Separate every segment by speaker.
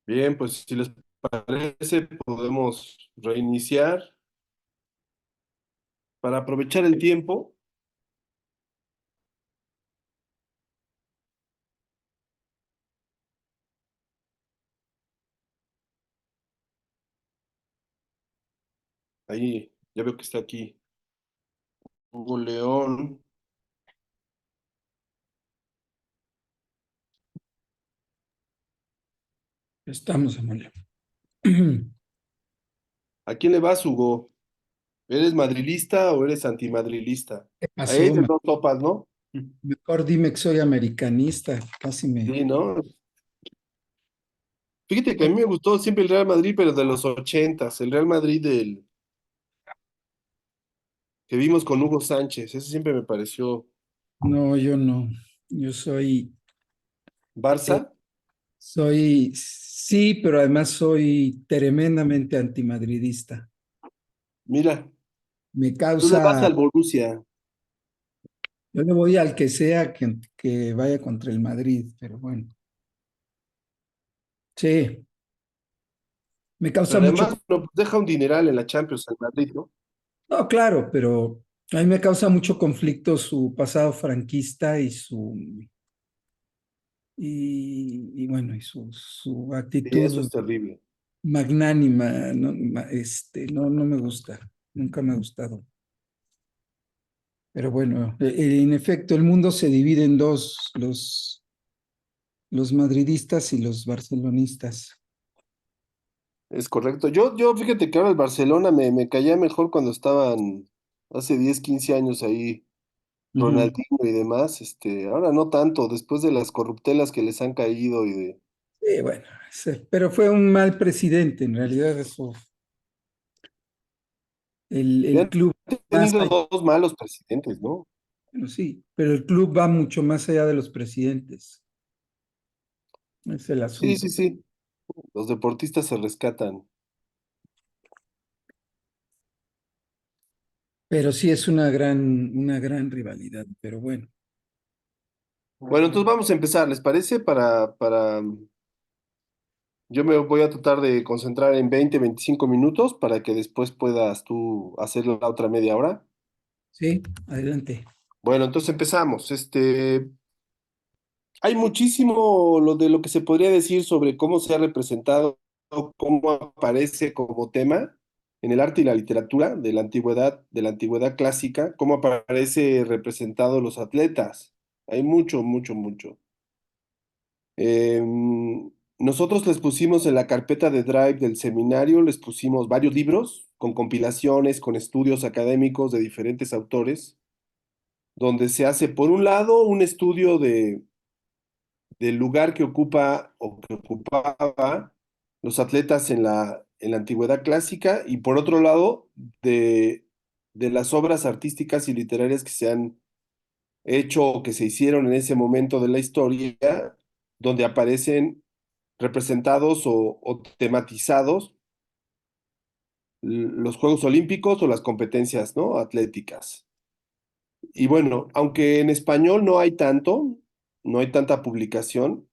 Speaker 1: Bien, pues si les parece, podemos reiniciar para aprovechar el tiempo. Ahí, ya veo que está aquí Hugo León.
Speaker 2: Estamos, Emilio.
Speaker 1: ¿A quién le vas, Hugo? ¿Eres madrilista o eres antimadrilista?
Speaker 2: ¿Qué
Speaker 1: Ahí
Speaker 2: pasó?
Speaker 1: de dos sopas, ¿no?
Speaker 2: Mejor dime que soy americanista. Casi me.
Speaker 1: Sí, ¿no? Fíjate que a
Speaker 2: No,
Speaker 1: mí me gustó siempre el Real Madrid, pero de los ochentas, el Real Madrid del que vimos con Hugo Sánchez, ese siempre me pareció
Speaker 2: no, yo no. Yo
Speaker 1: Barça.
Speaker 2: sí, pero además soy tremendamente antimadridista.
Speaker 1: Mira,
Speaker 2: Me
Speaker 1: tú le vas
Speaker 2: causa,
Speaker 1: al Borussia.
Speaker 2: yo le voy al que sea que vaya contra el Madrid, pero bueno, sí, me causa
Speaker 1: Pero
Speaker 2: mucho.
Speaker 1: además, no, pues deja un dineral en la Champions al Madrid, ¿no?
Speaker 2: No, claro, pero a mí me causa mucho conflicto su pasado franquista y bueno, y su
Speaker 1: Sí, eso
Speaker 2: actitud
Speaker 1: es terrible.
Speaker 2: magnánima, no, no me gusta, nunca me ha gustado. Pero bueno, en efecto, el mundo se divide en dos, los madridistas y los barcelonistas.
Speaker 1: Es correcto. Yo fíjate que ahora el Barcelona me caía mejor cuando estaban hace 10 15 años ahí
Speaker 2: Ujú.
Speaker 1: Ronaldinho y demás. Ahora no tanto, después de las corruptelas que les han caído y de...
Speaker 2: Sí, bueno, pero fue un mal presidente, en realidad eso,
Speaker 1: Y
Speaker 2: el
Speaker 1: han
Speaker 2: club más
Speaker 1: tenido
Speaker 2: allá,
Speaker 1: dos malos presidentes, ¿no?
Speaker 2: bueno, sí, pero el club va mucho más allá de los presidentes, es el
Speaker 1: Sí,
Speaker 2: asunto.
Speaker 1: sí, sí. Los deportistas se rescatan.
Speaker 2: Pero sí es una gran rivalidad, pero bueno,
Speaker 1: Bueno, entonces vamos a empezar, ¿les parece? Yo me voy a tratar de concentrar en 20 25 minutos para que después puedas tú hacer la otra media hora.
Speaker 2: sí, adelante.
Speaker 1: Bueno, entonces empezamos. Hay muchísimo lo que se podría decir sobre cómo se ha representado, cómo aparece como tema en el arte y la literatura de la antigüedad clásica, cómo aparece representado los atletas. Hay mucho, mucho, mucho. Nosotros les pusimos en la carpeta de Drive del seminario, les pusimos varios libros con compilaciones, con estudios académicos de diferentes autores, donde se hace, por un lado, un estudio del lugar que ocupa o que ocupaba los atletas en la antigüedad clásica y por otro lado de las obras artísticas y literarias que se han hecho o que se hicieron en ese momento de la historia, donde aparecen representados o tematizados los Juegos Olímpicos o las competencias, ¿no? Atléticas. Y bueno, aunque en español no hay tanto, no hay tanta publicación.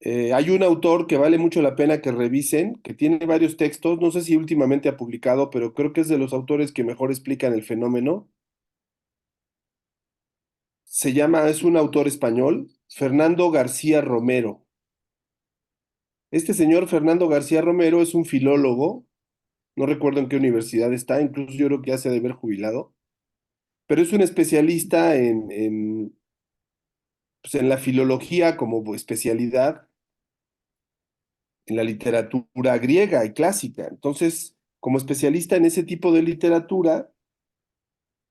Speaker 1: Hay un autor que vale mucho la pena que revisen, que tiene varios textos, no sé si últimamente ha publicado, pero creo que es de los autores que mejor explican el fenómeno. Es un autor español, Fernando García Romero. Este señor Fernando García Romero es un filólogo, no recuerdo en qué universidad está, incluso yo creo que ya se ha de haber jubilado, pero es un especialista pues, en la filología como especialidad en la literatura griega y clásica. Entonces, como especialista en ese tipo de literatura,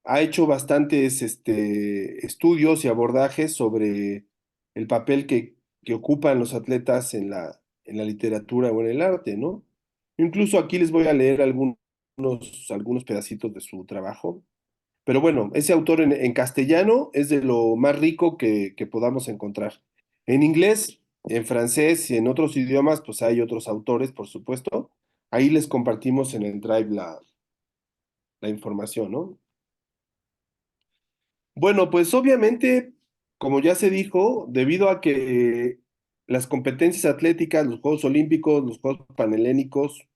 Speaker 1: ha hecho bastantes estudios y abordajes sobre el papel que ocupan los atletas en la literatura o en el arte, ¿no? Incluso aquí les voy a leer algunos pedacitos de su trabajo. Pero bueno, ese autor en castellano es de lo más rico que podamos encontrar. En inglés, en francés y en otros idiomas, pues hay otros autores, por supuesto. Ahí les compartimos en el Drive la información, ¿no? Bueno, pues obviamente, como ya se dijo, debido a que las competencias atléticas, los Juegos Olímpicos, los Juegos Panhelénicos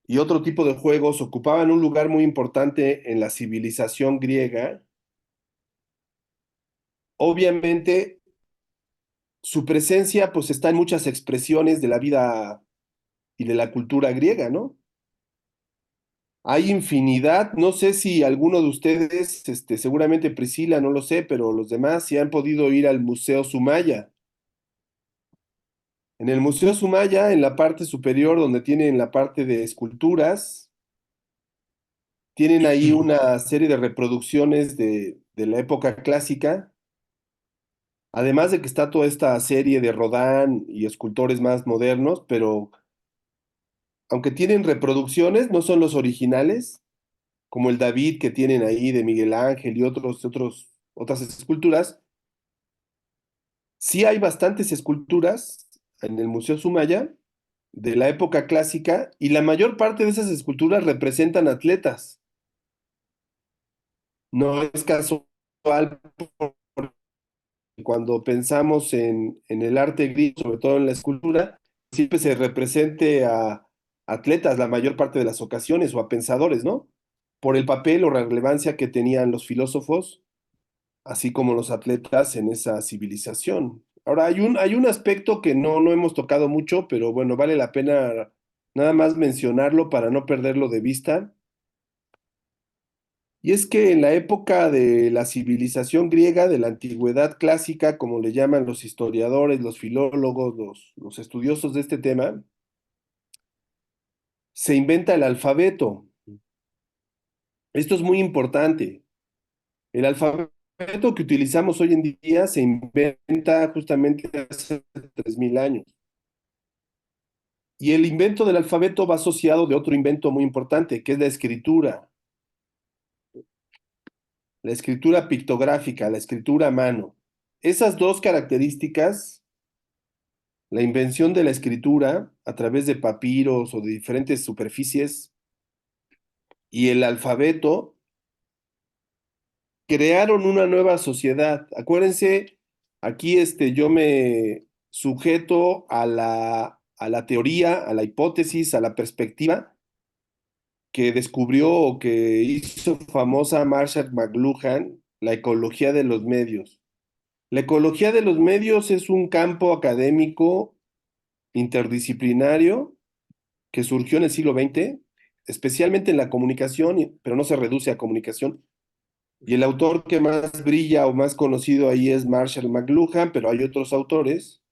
Speaker 1: y otro tipo de juegos ocupaban un lugar muy importante en la civilización griega. Obviamente, su presencia pues está en muchas expresiones de la vida y de la cultura griega, ¿no? Hay infinidad, no sé si alguno de ustedes, seguramente Priscila, no lo sé, pero los demás sí han podido ir al Museo Sumaya. En el Museo Sumaya, en la parte superior, donde tienen la parte de esculturas, tienen ahí una serie de reproducciones de la época clásica, además de que está toda esta serie de Rodin y escultores más modernos, pero aunque tienen reproducciones, no son los originales, como el David que tienen ahí de Miguel Ángel y otras esculturas. Sí hay bastantes esculturas en el Museo Sumaya de la época clásica y la mayor parte de esas esculturas representan atletas. No es casual cuando pensamos en el arte griego, sobre todo en la escultura, siempre se represente a atletas la mayor parte de las ocasiones o a pensadores, ¿no? Por el papel o relevancia que tenían los filósofos, así como los atletas en esa civilización. Ahora, hay un aspecto que no hemos tocado mucho, pero bueno, vale la pena nada más mencionarlo para no perderlo de vista. Y es que en la época de la civilización griega, de la antigüedad clásica, como le llaman los historiadores, los filólogos, los estudiosos de este tema, se inventa el alfabeto. Esto es muy importante. El alfabeto que utilizamos hoy en día se inventa justamente hace 3000 años. Y el invento del alfabeto va asociado de otro invento muy importante, que es la escritura pictográfica, la escritura a mano. Esas dos características, la invención de la escritura a través de papiros o de diferentes superficies y el alfabeto, crearon una nueva sociedad. Acuérdense, aquí yo me sujeto a la teoría, a la hipótesis, a la perspectiva que descubrió o que hizo famosa Marshall McLuhan, la ecología de los medios. La ecología de los medios es un campo académico interdisciplinario que surgió en el siglo XX, especialmente en la comunicación, pero no se reduce a comunicación. Y el autor que más brilla o más conocido ahí es Marshall McLuhan, pero hay otros autores.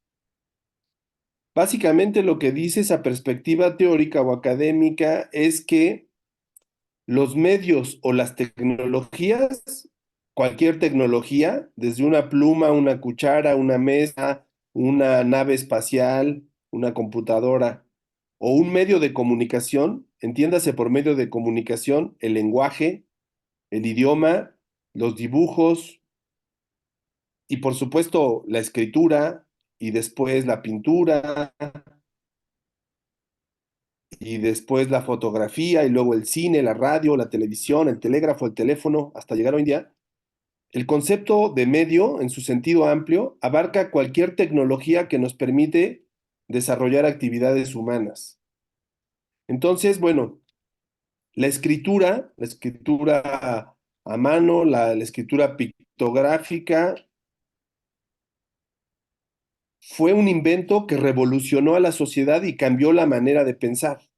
Speaker 1: Básicamente lo que dice esa perspectiva teórica o académica es que los medios o las tecnologías, cualquier tecnología, desde una pluma, una cuchara, una mesa, una nave espacial, una computadora o un medio de comunicación, entiéndase por medio de comunicación el lenguaje, el idioma, los dibujos y por supuesto la escritura y después la pintura y después la fotografía y luego el cine, la radio, la televisión, el telégrafo, el teléfono, hasta llegar hoy en día. El concepto de medio, en su sentido amplio, abarca cualquier tecnología que nos permite desarrollar actividades humanas. Entonces, bueno, la escritura a mano, la escritura pictográfica, fue un invento que revolucionó a la sociedad y cambió la manera de pensar.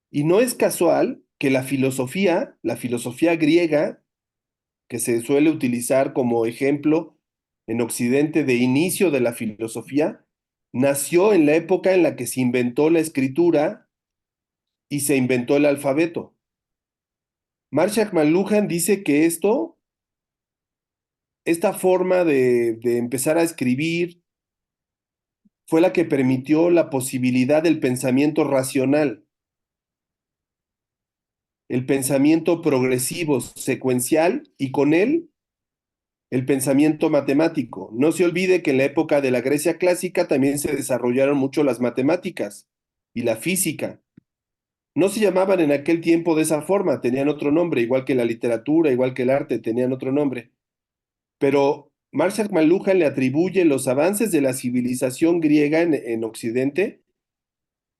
Speaker 1: Y no es casual que la filosofía griega, que se suele utilizar como ejemplo en Occidente de inicio de la filosofía, nació en la época en la que se inventó la escritura y se inventó el alfabeto. Marshall McLuhan dice que esta forma de empezar a escribir, fue la que permitió la posibilidad del pensamiento racional, el pensamiento progresivo, secuencial y con él el pensamiento matemático. No se olvide que en la época de la Grecia clásica también se desarrollaron mucho las matemáticas y la física. No se llamaban en aquel tiempo de esa forma, tenían otro nombre, igual que la literatura, igual que el arte, tenían otro nombre. Pero Marshall McLuhan le atribuye los avances de la civilización griega en Occidente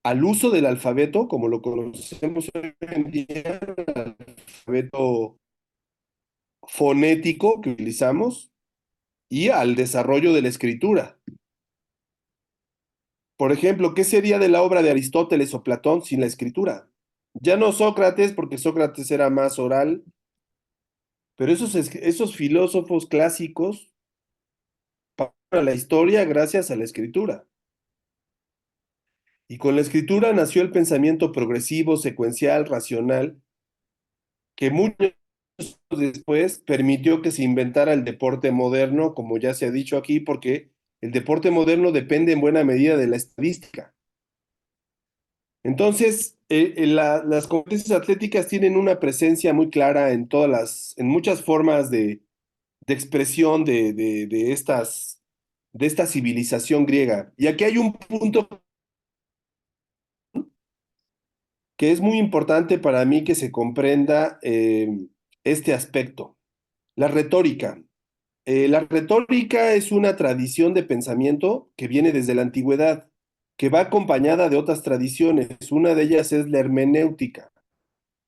Speaker 1: al uso del alfabeto, como lo conocemos hoy en día, el alfabeto fonético que utilizamos, y al desarrollo de la escritura. Por ejemplo, ¿qué sería de la obra de Aristóteles o Platón sin la escritura? Ya no Sócrates, porque Sócrates era más oral, pero esos filósofos clásicos para la historia gracias a la escritura. Y con la escritura nació el pensamiento progresivo, secuencial, racional, que muchos después permitió que se inventara el deporte moderno, como ya se ha dicho aquí, porque el deporte moderno depende en buena medida de la estadística. Entonces, las competencias atléticas tienen una presencia muy clara en muchas formas de expresión de esta civilización griega. Y aquí hay un punto que es muy importante para mí que se comprenda este aspecto. La retórica. La retórica es una tradición de pensamiento que viene desde la antigüedad, que va acompañada de otras tradiciones. Una de ellas es la hermenéutica.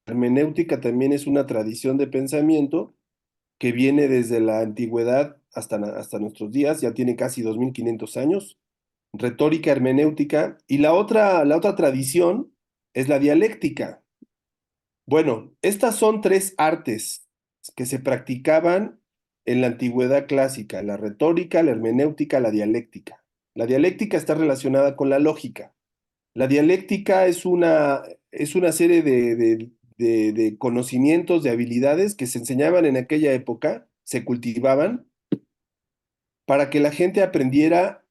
Speaker 1: La hermenéutica también es una tradición de pensamiento que viene desde la antigüedad hasta nuestros días, ya tiene casi 2500 años. Retórica, hermenéutica. Y la otra tradición es la dialéctica. Bueno, estas son tres artes que se practicaban en la antigüedad clásica: la retórica, la hermenéutica, la dialéctica. La dialéctica está relacionada con la lógica. La dialéctica es una serie de conocimientos, de habilidades que se enseñaban en aquella época, se cultivaban para que la gente aprendiera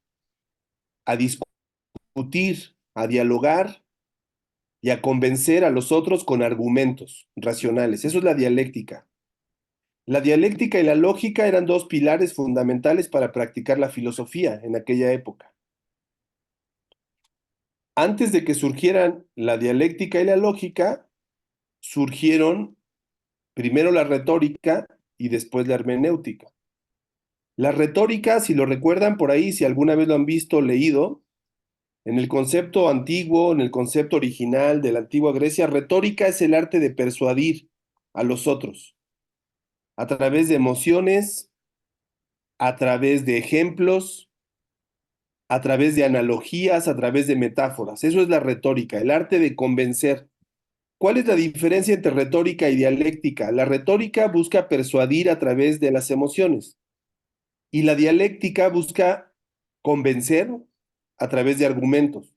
Speaker 1: a discutir, a dialogar y a convencer a los otros con argumentos racionales. Eso es la dialéctica. La dialéctica y la lógica eran dos pilares fundamentales para practicar la filosofía en aquella época. Antes de que surgieran la dialéctica y la lógica, surgieron primero la retórica y después la hermenéutica. La retórica, si lo recuerdan por ahí, si alguna vez lo han visto o leído, en el concepto antiguo, en el concepto original de la antigua Grecia, retórica es el arte de persuadir a los otros a través de emociones, a través de ejemplos, a través de analogías, a través de metáforas. Eso es la retórica, el arte de convencer. ¿Cuál es la diferencia entre retórica y dialéctica? La retórica busca persuadir a través de las emociones y la dialéctica busca convencer a través de argumentos.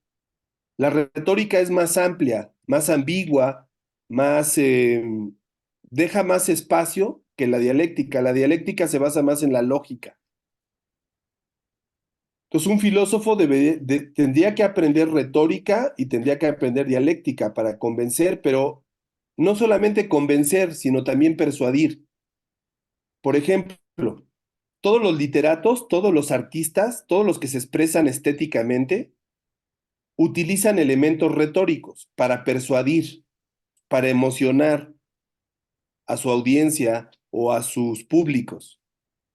Speaker 1: La retórica es más amplia, más ambigua, más deja más espacio que la dialéctica. La dialéctica se basa más en la lógica. Entonces, un filósofo tendría que aprender retórica y tendría que aprender dialéctica para convencer, pero no solamente convencer, sino también persuadir. Por ejemplo, todos los literatos, todos los artistas, todos los que se expresan estéticamente, utilizan elementos retóricos para persuadir, para emocionar a su audiencia o a sus públicos.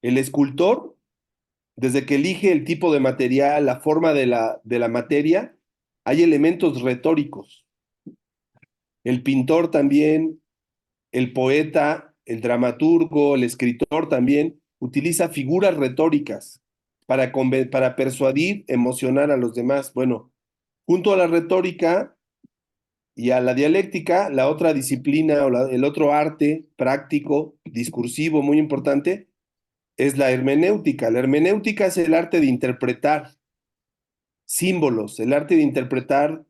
Speaker 1: El escultor, desde que elige el tipo de material, la forma de la materia, hay elementos retóricos. El pintor también, el poeta, el dramaturgo, el escritor también utiliza figuras retóricas para persuadir, emocionar a los demás. Bueno, junto a la retórica y a la dialéctica, la otra disciplina o el otro arte práctico, discursivo muy importante, es la hermenéutica. La hermenéutica es el arte de interpretar símbolos, el arte de interpretar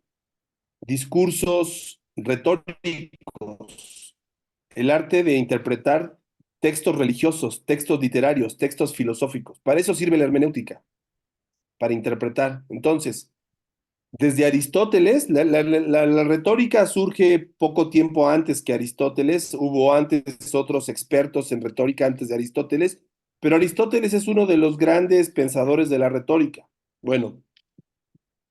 Speaker 1: discursos retóricos, el arte de interpretar textos religiosos, textos literarios, textos filosóficos. Para eso sirve la hermenéutica, para interpretar. Entonces, desde Aristóteles, la retórica surge poco tiempo antes que Aristóteles. Hubo antes otros expertos en retórica antes de Aristóteles, pero Aristóteles es uno de los grandes pensadores de la retórica. Bueno,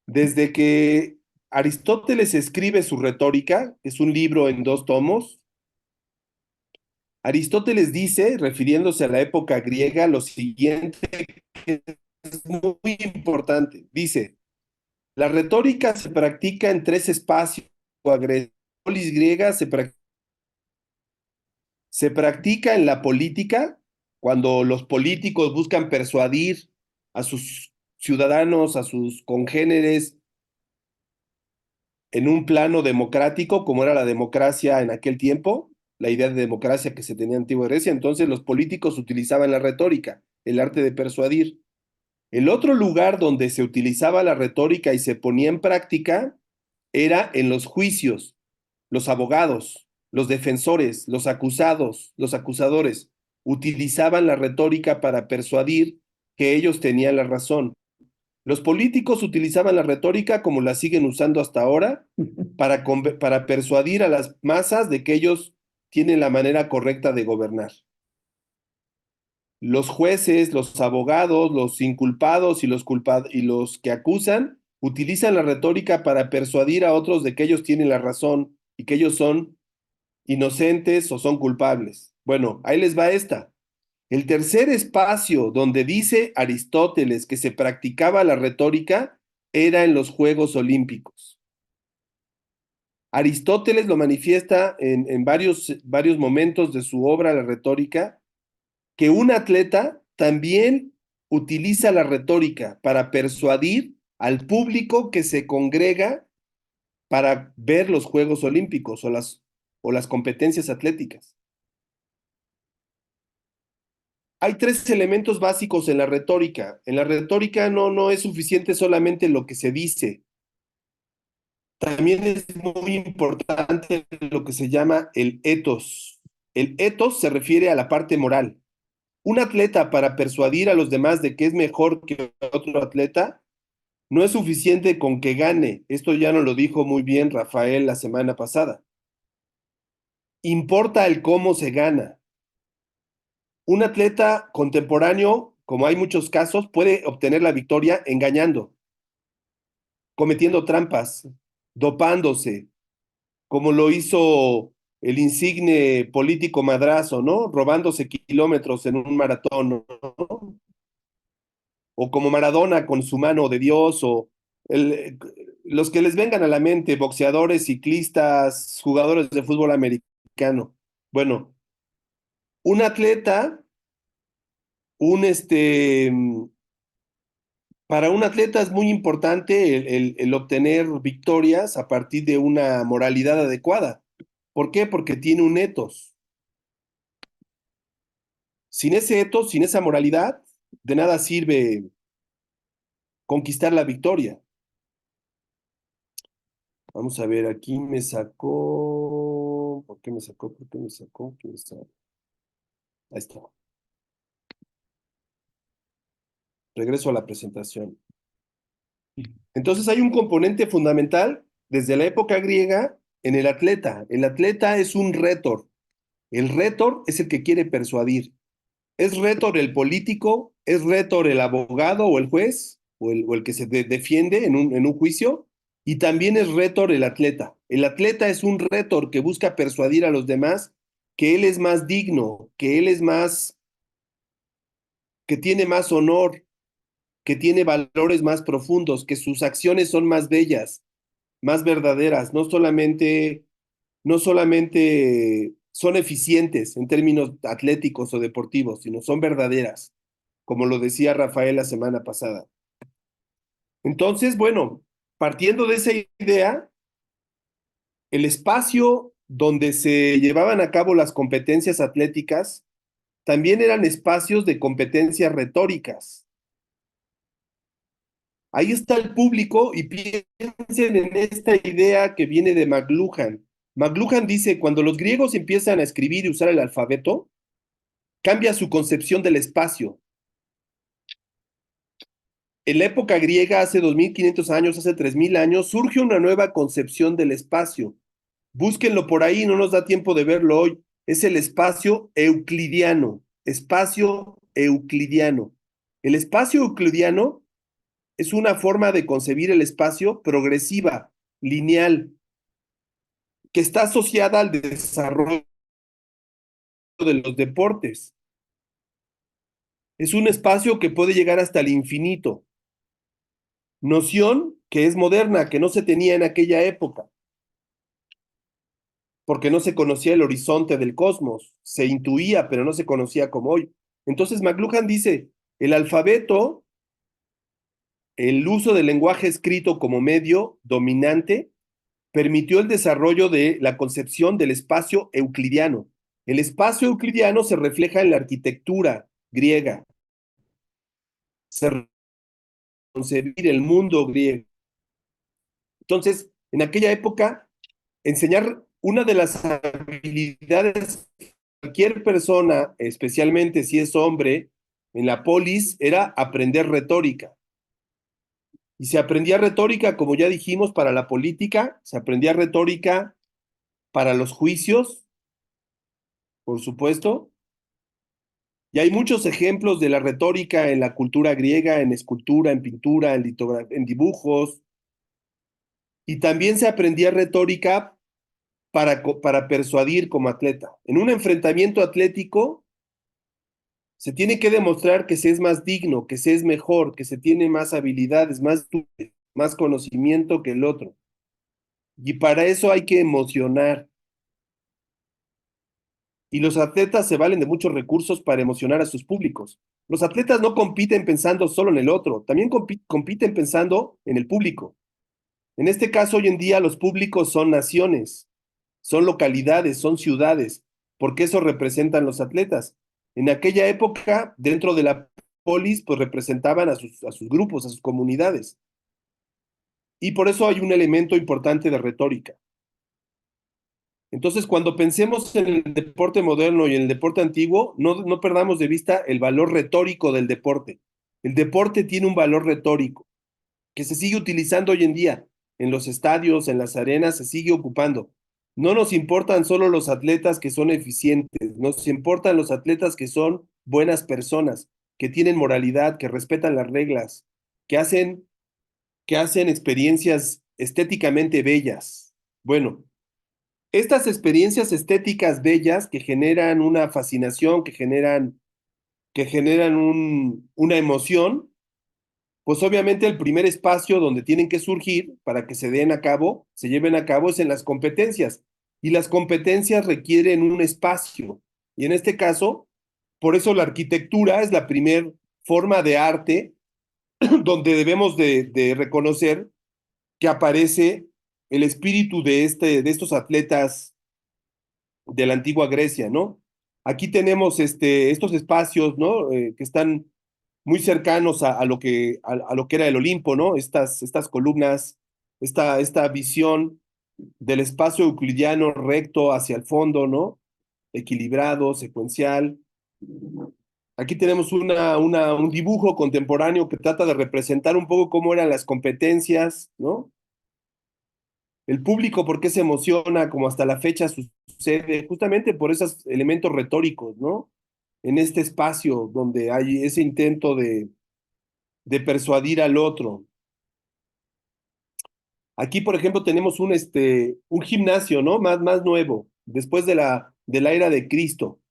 Speaker 1: desde que Aristóteles escribe su retórica, es un libro en dos tomos, Aristóteles dice, refiriéndose a la época griega, lo siguiente, que es muy importante. Dice, la retórica se practica en tres espacios. La polis griega se practica en la política, cuando los políticos buscan persuadir a sus ciudadanos, a sus congéneres, en un plano democrático, como era la democracia en aquel tiempo, la idea de democracia que se tenía en Antigua Grecia. Entonces los políticos utilizaban la retórica, el arte de persuadir. El otro lugar donde se utilizaba la retórica y se ponía en práctica era en los juicios. Los abogados, los defensores, los acusados, los acusadores utilizaban la retórica para persuadir que ellos tenían la razón. Los políticos utilizaban la retórica como la siguen usando hasta ahora para persuadir a las masas de que ellos tienen la manera correcta de gobernar. Los jueces, los abogados, los inculpados y los que acusan utilizan la retórica para persuadir a otros de que ellos tienen la razón y que ellos son inocentes o son culpables. Bueno, ahí les va esta. El tercer espacio donde dice Aristóteles que se practicaba la retórica era en los Juegos Olímpicos. Aristóteles lo manifiesta en varios momentos de su obra, La retórica, que un atleta también utiliza la retórica para persuadir al público que se congrega para ver los Juegos Olímpicos o las competencias atléticas. Hay tres elementos básicos en la retórica. En la retórica no es suficiente solamente lo que se dice. También es muy importante lo que se llama el etos. El etos se refiere a la parte moral. Un atleta para persuadir a los demás de que es mejor que otro atleta, no es suficiente con que gane. Esto ya nos lo dijo muy bien Rafael la semana pasada. Importa el cómo se gana. Un atleta contemporáneo, como hay muchos casos, puede obtener la victoria engañando, cometiendo trampas, dopándose, como lo hizo el insigne político Madrazo, ¿no? Robándose kilómetros en un maratón, ¿no? O como Maradona con su mano de Dios, o el, los que les vengan a la mente, boxeadores, ciclistas, jugadores de fútbol americano. Bueno, un atleta, un para un atleta es muy importante el obtener victorias a partir de una moralidad adecuada. ¿Por qué? Porque tiene un etos. Sin ese etos, sin esa moralidad, de nada sirve conquistar la victoria. Vamos a ver, aquí me sacó. ¿Por qué me sacó? ¿Por qué me sacó? ¿Quién sabe? Ahí está. Regreso a la presentación. Entonces hay un componente fundamental desde la época griega en el atleta. El atleta es un rétor. El rétor es el que quiere persuadir. ¿Es rétor el político? ¿Es rétor el abogado o el juez? ¿O el que se defiende en un juicio? Y también es rétor el atleta. El atleta es un rétor que busca persuadir a los demás que él es más digno, que él es más, que tiene más honor, que tiene valores más profundos, que sus acciones son más bellas, más verdaderas, no solamente son eficientes en términos atléticos o deportivos, sino son verdaderas, como lo decía Rafael la semana pasada. Entonces, bueno, partiendo de esa idea, el espacio donde se llevaban a cabo las competencias atléticas también eran espacios de competencias retóricas. Ahí está el público y piensen en esta idea que viene de McLuhan. McLuhan dice, cuando los griegos empiezan a escribir y usar el alfabeto, cambia su concepción del espacio. En la época griega, hace 2500 años, hace 3000 años, surge una nueva concepción del espacio. Búsquenlo por ahí, no nos da tiempo de verlo hoy. Es el espacio euclidiano. Espacio euclidiano. El espacio euclidiano es una forma de concebir el espacio progresiva, lineal, que está asociada al desarrollo de los deportes. Es un espacio que puede llegar hasta el infinito. Noción que es moderna, que no se tenía en aquella época, porque no se conocía el horizonte del cosmos. Se intuía, pero no se conocía como hoy. Entonces McLuhan dice, el alfabeto, el uso del lenguaje escrito como medio dominante, permitió el desarrollo de la concepción del espacio euclidiano. El espacio euclidiano se refleja en la arquitectura griega, se concebir el mundo griego. Entonces, en aquella época, enseñar una de las habilidades de cualquier persona, especialmente si es hombre, en la polis, era aprender retórica. Y se aprendía retórica, como ya dijimos, para la política, se aprendía retórica para los juicios, por supuesto. Y hay muchos ejemplos de la retórica en la cultura griega, en escultura, en pintura, en dibujos. Y también se aprendía retórica para persuadir como atleta. En un enfrentamiento atlético se tiene que demostrar que se es más digno, que se es mejor, que se tiene más habilidades, más conocimiento que el otro. Y para eso hay que emocionar. Y los atletas se valen de muchos recursos para emocionar a sus públicos. Los atletas no compiten pensando solo en el otro, también compiten pensando en el público. En este caso, hoy en día, los públicos son naciones, son localidades, son ciudades, porque eso representan los atletas. En aquella época, dentro de la polis, pues representaban a sus grupos, a sus comunidades. Y por eso hay un elemento importante de retórica. Entonces, cuando pensemos en el deporte moderno y en el deporte antiguo, no perdamos de vista el valor retórico del deporte. El deporte tiene un valor retórico que se sigue utilizando hoy en día. En los estadios, en las arenas, se sigue ocupando. No nos importan solo los atletas que son eficientes, nos importan los atletas que son buenas personas, que tienen moralidad, que respetan las reglas, que hacen experiencias estéticamente bellas. Bueno, estas experiencias estéticas bellas que generan una fascinación, que generan una emoción, pues obviamente el primer espacio donde tienen que surgir para que se lleven a cabo es en las competencias. Y las competencias requieren un espacio. Y en este caso, por eso la arquitectura es la primer forma de arte donde debemos de reconocer que aparece el espíritu de estos atletas de la antigua Grecia, ¿no? Aquí tenemos estos espacios, ¿no? Que están muy cercanos a lo que era el Olimpo, ¿no? Estas columnas, esta visión del espacio euclidiano recto hacia el fondo, ¿no? Equilibrado, secuencial. Aquí tenemos un dibujo contemporáneo que trata de representar un poco cómo eran las competencias, ¿no? El público, por qué se emociona, como hasta la fecha sucede, justamente por esos elementos retóricos, ¿no? En este espacio donde hay ese intento de persuadir al otro. Aquí, por ejemplo, tenemos un gimnasio, ¿no? Más nuevo, después de la era de Cristo,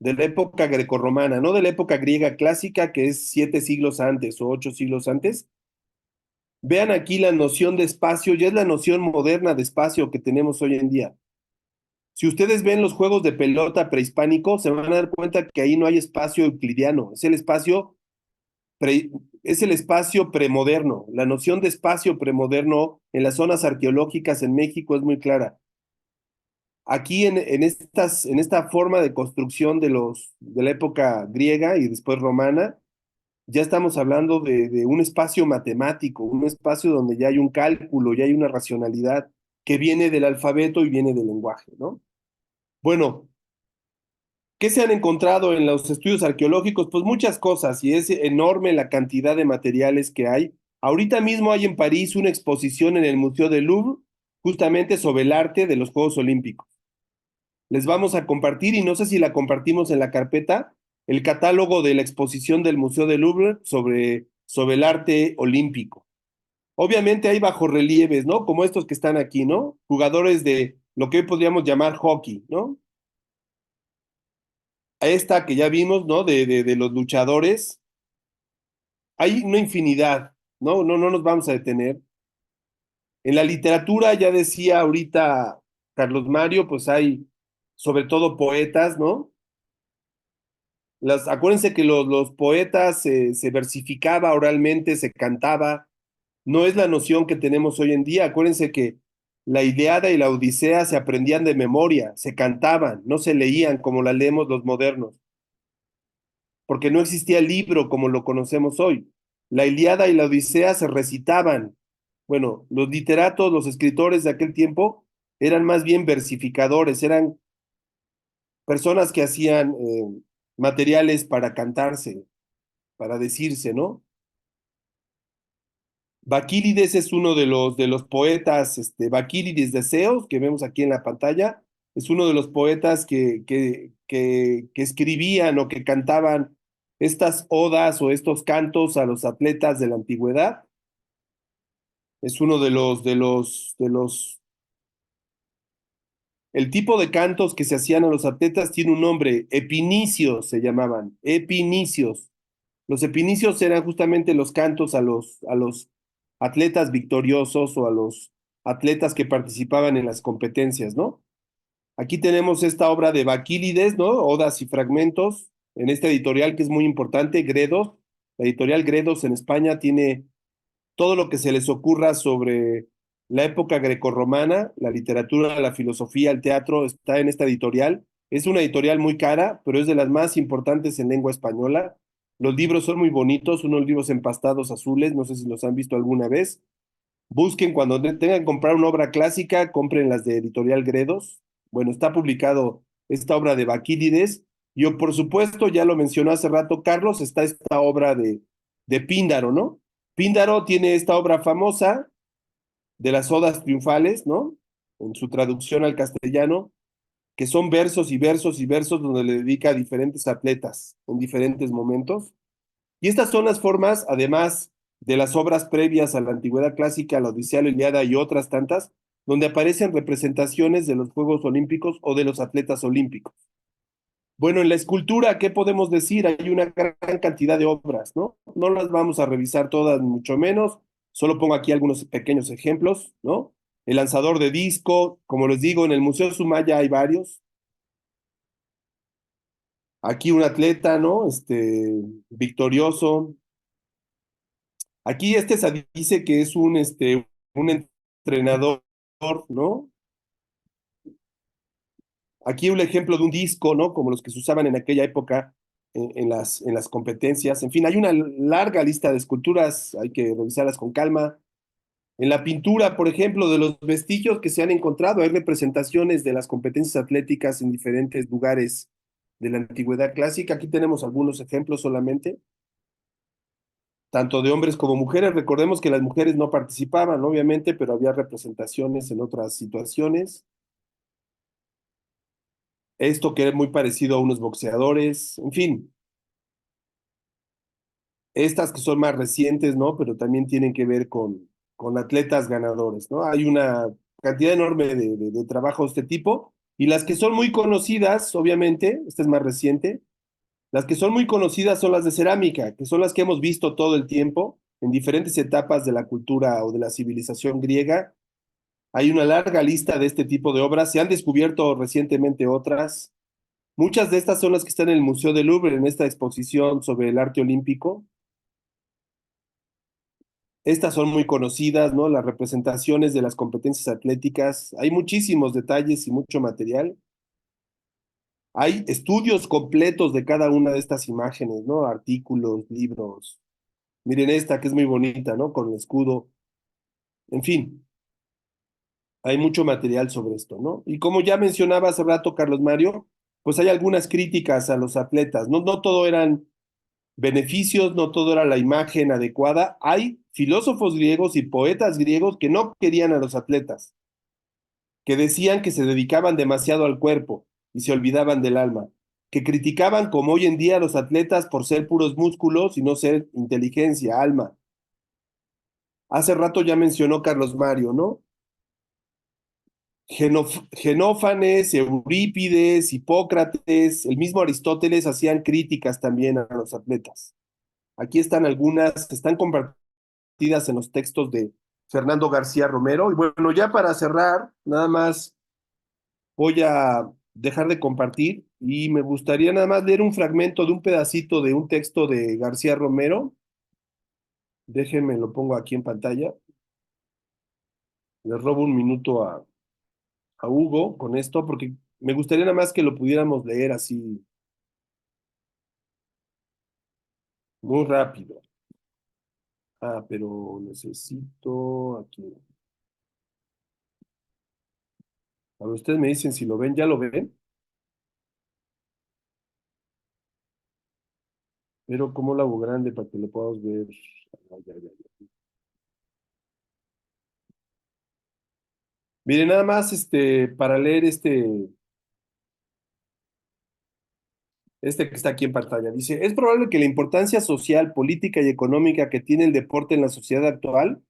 Speaker 1: de la época grecorromana, no de la época griega clásica, que es 7 siglos antes o 8 siglos antes. Vean aquí la noción de espacio, ya es la noción moderna de espacio que tenemos hoy en día. Si ustedes ven los juegos de pelota prehispánicos, se van a dar cuenta que ahí no hay espacio euclidiano, pre- es el espacio premoderno. La noción de espacio premoderno en las zonas arqueológicas en México es muy clara. Aquí en esta forma de construcción de la época griega y después romana, ya estamos hablando de un espacio matemático, un espacio donde ya hay un cálculo, ya hay una racionalidad que viene del alfabeto y viene del lenguaje, ¿no? Bueno, ¿qué se han encontrado en los estudios arqueológicos? Pues muchas cosas y es enorme la cantidad de materiales que hay. Ahorita mismo hay en París una exposición en el Museo del Louvre justamente sobre el arte de los Juegos Olímpicos. Les vamos a compartir, y no sé si la compartimos en la carpeta, el catálogo de la exposición del Museo del Louvre sobre el arte olímpico. Obviamente hay bajorrelieves, ¿no? Como estos que están aquí, ¿no? Jugadores de lo que hoy podríamos llamar hockey, ¿no? a esta que ya vimos, ¿no? De los luchadores, hay una infinidad, ¿no? No nos vamos a detener. En la literatura, ya decía ahorita Carlos Mario, pues hay sobre todo poetas, ¿no? Acuérdense que los poetas se versificaba oralmente, se cantaba, no es la noción que tenemos hoy en día. Acuérdense que la Ilíada y la Odisea se aprendían de memoria, se cantaban, no se leían como la leemos los modernos, porque no existía el libro como lo conocemos hoy. La Ilíada y la Odisea se recitaban. Bueno, los literatos, los escritores de aquel tiempo eran más bien versificadores, eran personas que hacían materiales para cantarse, para decirse, ¿no? Baquílides es uno de los poetas, Baquílides de Zeus, que vemos aquí en la pantalla, es uno de los poetas que escribían o que cantaban estas odas o estos cantos a los atletas de la antigüedad. Es uno el tipo de cantos que se hacían a los atletas tiene un nombre, epinicios se llamaban, epinicios. Los epinicios eran justamente los cantos a los atletas victoriosos o a los atletas que participaban en las competencias, ¿no? Aquí tenemos esta obra de Baquílides, ¿no? Odas y fragmentos, en esta editorial que es muy importante, Gredos. La editorial Gredos en España tiene todo lo que se les ocurra sobre la época grecorromana, la literatura, la filosofía, el teatro, está en esta editorial. Es una editorial muy cara, pero es de las más importantes en lengua española. Los libros son muy bonitos, unos libros empastados azules, no sé si los han visto alguna vez. Busquen cuando tengan que comprar una obra clásica, compren las de Editorial Gredos. Bueno, está publicado esta obra de Baquílides. Yo, por supuesto, ya lo mencionó hace rato Carlos, está esta obra de Píndaro, ¿no? Píndaro tiene esta obra famosa de las Odas Triunfales, ¿no? En su traducción al castellano, que son versos y versos y versos donde le dedica a diferentes atletas en diferentes momentos. Y estas son las formas, además de las obras previas a la antigüedad clásica, la Odisea, la Ilíada y otras tantas, donde aparecen representaciones de los Juegos Olímpicos o de los atletas olímpicos. Bueno, en la escultura, ¿qué podemos decir? Hay una gran cantidad de obras, ¿no? No las vamos a revisar todas, mucho menos. Solo pongo aquí algunos pequeños ejemplos, ¿no? El lanzador de disco, como les digo, en el Museo Sumaya hay varios. Aquí un atleta, ¿no? Victorioso. Aquí se dice que es un entrenador, ¿no? Aquí un ejemplo de un disco, ¿no? Como los que se usaban en aquella época en las competencias. En fin, hay una larga lista de esculturas, hay que revisarlas con calma. En la pintura, por ejemplo, de los vestigios que se han encontrado, hay representaciones de las competencias atléticas en diferentes lugares de la antigüedad clásica. Aquí tenemos algunos ejemplos solamente, tanto de hombres como mujeres. Recordemos que las mujeres no participaban, obviamente, pero había representaciones en otras situaciones. Esto que es muy parecido a unos boxeadores, en fin, estas que son más recientes, ¿no? Pero también tienen que ver con atletas ganadores, ¿no? Hay una cantidad enorme de trabajo de este tipo y las que son muy conocidas, obviamente, esta es más reciente, las que son muy conocidas son las de cerámica, que son las que hemos visto todo el tiempo en diferentes etapas de la cultura o de la civilización griega. Hay una larga lista de este tipo de obras, se han descubierto recientemente otras. Muchas de estas son las que están en el Museo del Louvre, en esta exposición sobre el arte olímpico. Estas son muy conocidas, ¿no? Las representaciones de las competencias atléticas. Hay muchísimos detalles y mucho material. Hay estudios completos de cada una de estas imágenes, ¿no? Artículos, libros. Miren esta que es muy bonita, ¿no? Con el escudo. En fin, hay mucho material sobre esto, ¿no? Y como ya mencionaba hace rato Carlos Mario, pues hay algunas críticas a los atletas. No todo eran beneficios, no todo era la imagen adecuada. Hay filósofos griegos y poetas griegos que no querían a los atletas, que decían que se dedicaban demasiado al cuerpo y se olvidaban del alma, que criticaban como hoy en día a los atletas por ser puros músculos y no ser inteligencia, alma. Hace rato ya mencionó Carlos Mario, ¿no? Genófanes, Eurípides, Hipócrates, el mismo Aristóteles hacían críticas también a los atletas. Aquí están algunas, están compartidas en los textos de Fernando García Romero. Y bueno, ya para cerrar, nada más voy a dejar de compartir y me gustaría nada más leer un fragmento de un pedacito de un texto de García Romero. Déjenme, lo pongo aquí en pantalla. Le robo un minuto a Hugo con esto porque me gustaría nada más que lo pudiéramos leer así muy rápido. Ah, pero necesito aquí. A ver, ustedes me dicen si lo ven, ¿ya lo ven? Pero ¿cómo lo hago grande para que lo podamos ver? Ah, ya, ya, ya. Miren, nada más para leer este que está aquí en pantalla. Dice, es probable que la importancia social, política y económica que tiene el deporte en la sociedad actual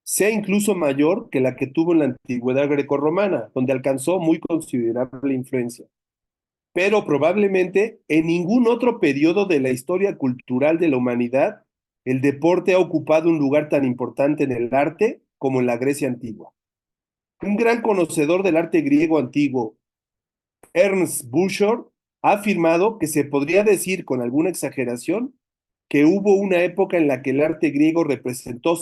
Speaker 1: sea incluso mayor que la que tuvo en la antigüedad grecorromana, donde alcanzó muy considerable influencia. Pero probablemente en ningún otro periodo de la historia cultural de la humanidad el deporte ha ocupado un lugar tan importante en el arte como en la Grecia antigua. Un gran conocedor del arte griego antiguo, Ernst Buschor, ha afirmado que se podría decir con alguna exageración que hubo una época en la que el arte griego representó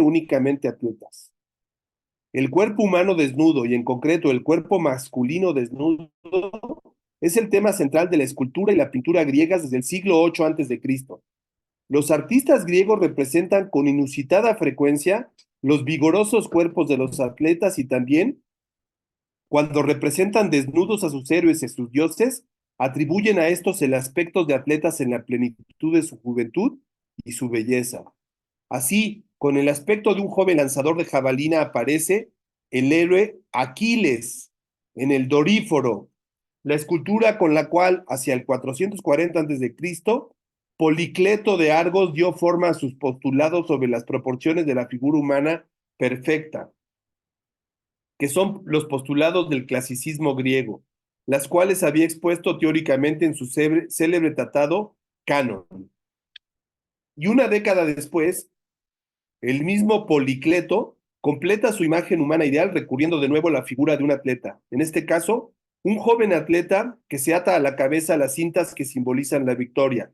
Speaker 1: únicamente atletas. El cuerpo humano desnudo y en concreto el cuerpo masculino desnudo es el tema central de la escultura y la pintura griegas desde el siglo VIII a.C. Los artistas griegos representan con inusitada frecuencia los vigorosos cuerpos de los atletas y también, cuando representan desnudos a sus héroes y a sus dioses, atribuyen a estos el aspecto de atletas en la plenitud de su juventud y su belleza. Así, con el aspecto de un joven lanzador de jabalina aparece el héroe Aquiles en el Doríforo, la escultura con la cual, hacia el 440 a.C., Policleto de Argos dio forma a sus postulados sobre las proporciones de la figura humana perfecta, que son los postulados del clasicismo griego, las cuales había expuesto teóricamente en su célebre tratado Canon. Y una década después, el mismo Policleto completa su imagen humana ideal recurriendo de nuevo a la figura de un atleta. En este caso, un joven atleta que se ata a la cabeza las cintas que simbolizan la victoria,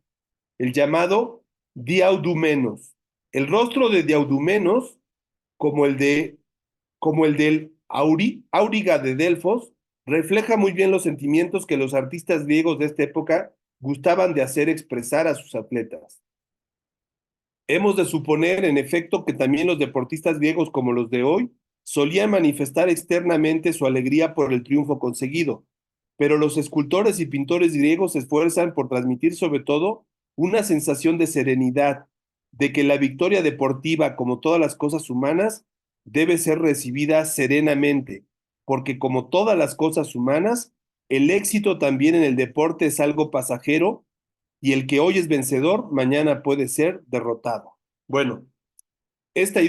Speaker 1: el llamado Diaudumenos. El rostro de Diaudumenos, como el de como el del Auriga de Delfos, refleja muy bien los sentimientos que los artistas griegos de esta época gustaban de hacer expresar a sus atletas. Hemos de suponer, en efecto, que también los deportistas griegos como los de hoy solían manifestar externamente su alegría por el triunfo conseguido, pero los escultores y pintores griegos se esfuerzan por transmitir sobre todo una sensación de serenidad, de que la victoria deportiva, como todas las cosas humanas, debe ser recibida serenamente, porque como todas las cosas humanas, el éxito también en el deporte es algo pasajero y el que hoy es vencedor, mañana puede ser derrotado. Bueno, esta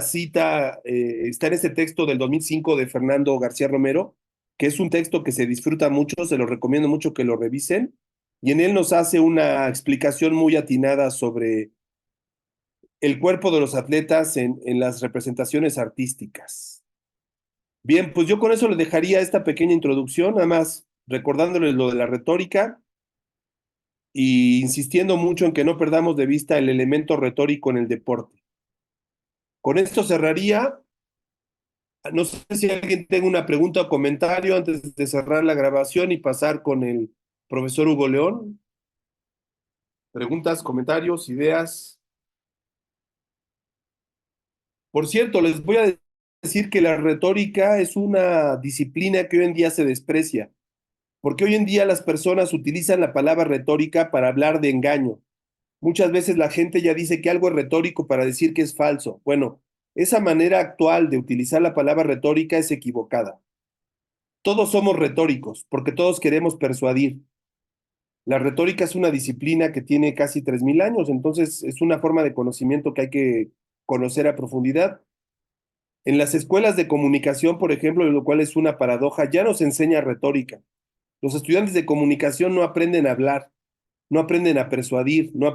Speaker 1: cita está en este texto del 2005 de Fernando García Romero, que es un texto que se disfruta mucho, se lo recomiendo mucho que lo revisen, y en él nos hace una explicación muy atinada sobre el cuerpo de los atletas en las representaciones artísticas. Bien, pues yo con eso le dejaría esta pequeña introducción, nada más recordándoles lo de la retórica y insistiendo mucho en que no perdamos de vista el elemento retórico en el deporte. Con esto cerraría. No sé si alguien tenga una pregunta o comentario antes de cerrar la grabación y pasar con el profesor Hugo León. Preguntas, comentarios, ideas. Por cierto, les voy a decir que la retórica es una disciplina que hoy en día se desprecia, porque hoy en día las personas utilizan la palabra retórica para hablar de engaño. Muchas veces la gente ya dice que algo es retórico para decir que es falso. Bueno, esa manera actual de utilizar la palabra retórica es equivocada. Todos somos retóricos porque todos queremos persuadir. La retórica es una disciplina que tiene casi 3000 años, entonces es una forma de conocimiento que hay que conocer a profundidad. En las escuelas de comunicación, por ejemplo, lo cual es una paradoja, ya nos enseña retórica. Los estudiantes de comunicación no aprenden a hablar, no aprenden a persuadir, no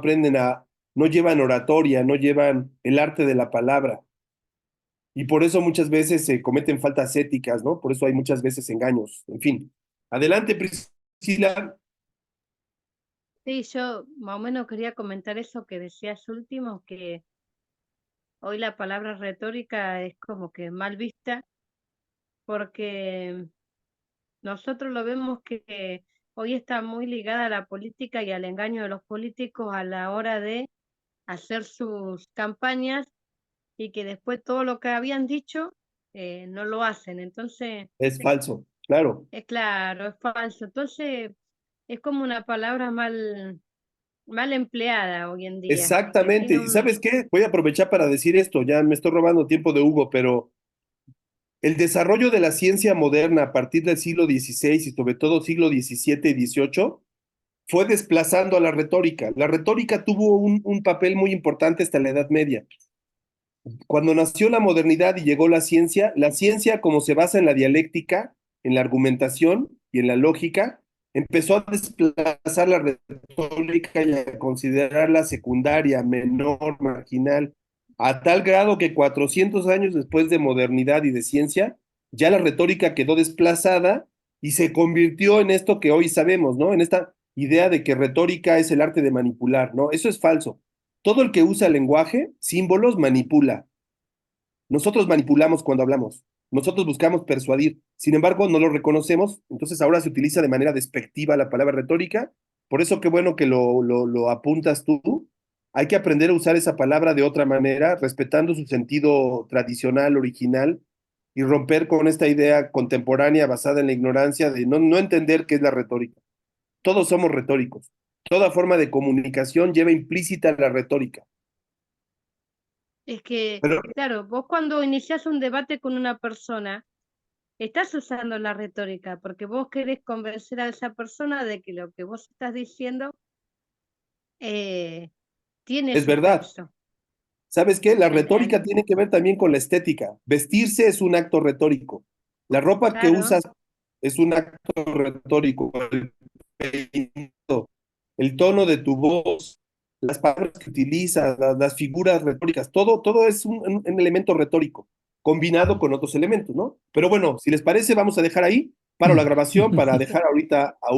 Speaker 1: llevan oratoria, no llevan el arte de la palabra. Y por eso muchas veces se cometen faltas éticas, ¿no? Por eso hay muchas veces engaños. En fin. Adelante, Priscila.
Speaker 3: Sí, yo más o menos quería comentar eso que decías último, que hoy la palabra retórica es como que mal vista, porque nosotros lo vemos que hoy está muy ligada a la política y al engaño de los políticos a la hora de hacer sus campañas y que después todo lo que habían dicho no lo hacen. Entonces,
Speaker 1: Es falso, claro.
Speaker 3: es claro, es falso. Entonces, es como una palabra mal empleada hoy en día, que
Speaker 1: Exactamente.
Speaker 3: tiene
Speaker 1: ¿Y sabes qué? Voy a aprovechar para decir esto. Ya me estoy robando tiempo de Hugo, pero el desarrollo de la ciencia moderna a partir del siglo XVI y sobre todo siglo XVII y XVIII fue desplazando a la retórica. La retórica tuvo un papel muy importante hasta la Edad Media. Cuando nació la modernidad y llegó la ciencia como se basa en la dialéctica, en la argumentación y en la lógica, empezó a desplazar la retórica y a considerarla secundaria, menor, marginal, a tal grado que 400 años después de modernidad y de ciencia, ya la retórica quedó desplazada y se convirtió en esto que hoy sabemos, ¿no? En esta idea de que retórica es el arte de manipular, ¿no? Eso es falso. Todo el que usa lenguaje, símbolos, manipula. Nosotros manipulamos cuando hablamos. Nosotros buscamos persuadir. Sin embargo, no lo reconocemos. Entonces ahora se utiliza de manera despectiva la palabra retórica. Por eso qué bueno que lo apuntas tú. Hay que aprender a usar esa palabra de otra manera, respetando su sentido tradicional, original, y romper con esta idea contemporánea basada en la ignorancia de no entender qué es la retórica. Todos somos retóricos. Toda forma de comunicación lleva implícita la retórica.
Speaker 3: es que,
Speaker 1: Pero
Speaker 3: claro, vos cuando iniciás un debate con una persona, estás usando la retórica, porque vos querés convencer a esa persona de que lo que vos estás diciendo eh, tiene
Speaker 1: es
Speaker 3: su
Speaker 1: verdad.
Speaker 3: peso.
Speaker 1: ¿Sabes qué? La
Speaker 3: En,
Speaker 1: retórica
Speaker 3: en-
Speaker 1: tiene que ver también con la estética. Vestirse es un acto retórico. La ropa que
Speaker 3: claro,
Speaker 1: usas es un acto retórico. El peinado, el tono de tu voz, las palabras que utilizas, las figuras retóricas, todo es un elemento retórico, combinado con otros elementos, ¿no? Pero bueno, si les parece, vamos a dejar ahí, paro la grabación para dejar ahorita a